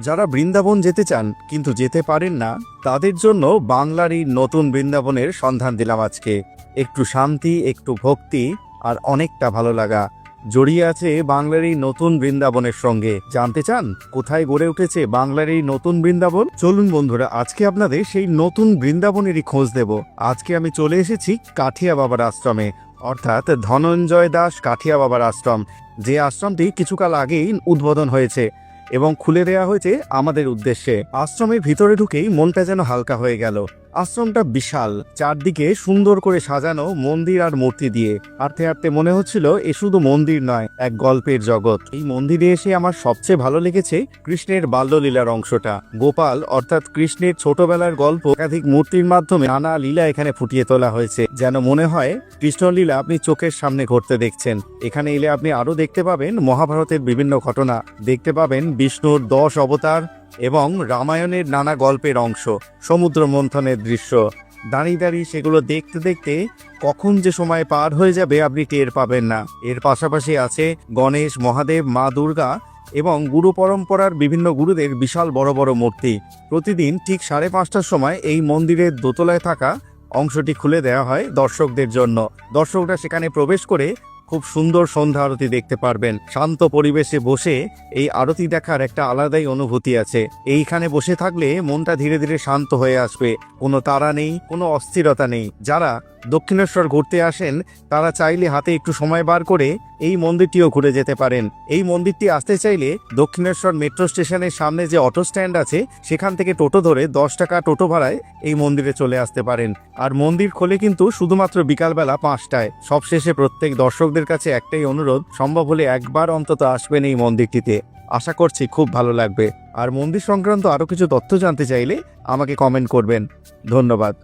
যারা বৃন্দাবন যেতে চান কিন্তু যেতে পারেন না, তাদের জন্য বাংলার এই নতুন বৃন্দাবনের সন্ধান দিলাম আজকে। একটু শান্তি, একটু ভক্তি আর অনেকটা ভালো লাগা জড়িয়ে আছে বাংলার এই নতুন বৃন্দাবনের সঙ্গে। জানতে চান কোথায় গড়ে উঠেছে বাংলার এই নতুন বৃন্দাবন? চলুন বন্ধুরা, আজকে আপনাদের সেই নতুন বৃন্দাবনেরই খোঁজ দেব। আজকে আমি চলে এসেছি কাঠিয়া বাবার আশ্রমে, অর্থাৎ ধনঞ্জয় দাস কাঠিয়া বাবার আশ্রম, যে আশ্রমটি কিছুকাল আগেই উদ্বোধন হয়েছে এবং খুলে দেওয়া হয়েছে আমাদের উদ্দেশ্যে। আশ্রমের ভিতরে ঢুকেই মনটা যেন হালকা হয়ে গেল। আশ্রমটা বিশাল, চারদিকে সুন্দর করে সাজানো মন্দির আর মূর্তি দিয়ে। হাঁটতে হাঁটতে মনে হচ্ছিল এ শুধু মন্দির নয়, এক গল্পের জগৎ। এই মন্দিরে এসে আমার সবচেয়ে ভালো লেগেছে কৃষ্ণের বাল্যলীলার অংশটা। গোপাল অর্থাৎ কৃষ্ণের ছোটবেলার গল্প একাধিক মূর্তির মাধ্যমে নানা লীলা এখানে ফুটিয়ে তোলা হয়েছে, যেন মনে হয় কৃষ্ণলীলা আপনি চোখের সামনে ঘটতে দেখছেন। এখানে এলে আপনি আরো দেখতে পাবেন মহাভারতের বিভিন্ন ঘটনা, দেখতে পাবেন বিষ্ণুর 10 অবতার এবং রামায়ণের নানা গল্পের অংশ, সমুদ্র মন্থনের দৃশ্য। দাঁড়িয়ে দাঁড়িয়ে সেগুলো দেখতে দেখতে কখন যে সময় পার হয়ে যাবে আপনি টের পাবেন না। এর পাশাপাশি আছে গণেশ, মহাদেব, মা দুর্গা এবং গুরু পরম্পরার বিভিন্ন গুরুদের বিশাল বড় বড় মূর্তি। প্রতিদিন ঠিক 5:30টার সময় এই মন্দিরের দোতলায় থাকা অংশটি খুলে দেওয়া হয় দর্শকদের জন্য। দর্শকরা সেখানে প্রবেশ করে খুব সুন্দর সন্ধ্যা আরতি দেখতে পারবেন। শান্ত পরিবেশে বসে এই আরতি দেখার একটা আলাদাই অনুভূতি আছে। এইখানে বসে থাকলে মনটা ধীরে ধীরে শান্ত হয়ে আসবে। কোনো তাড়া নেই, কোনো অস্থিরতা নেই। যারা দক্ষিণেশ্বর ঘুরতে আসেন তারা চাইলে হাতে একটু সময় বার করে এই মন্দিরটিও ঘুরে যেতে পারেন। এই মন্দিরটি আসতে চাইলে দক্ষিণেশ্বর মেট্রো স্টেশনের সামনে যে অটো স্ট্যান্ড আছে সেখান থেকে টোটো ধরে 10 টাকা টোটো ভাড়ায় এই মন্দিরে চলে আসতে পারেন। আর মন্দির খোলে কিন্তু শুধুমাত্র বিকালবেলা 5টায়। সবশেষে প্রত্যেক দর্শকদের কাছে একটাই অনুরোধ, সম্ভব হলে একবার অন্তত আসবেন এই মন্দিরটিতে। আশা করছি খুব ভালো লাগবে। আর মন্দির সংক্রান্ত আরো কিছু তথ্য জানতে চাইলে আমাকে কমেন্ট করবেন। ধন্যবাদ।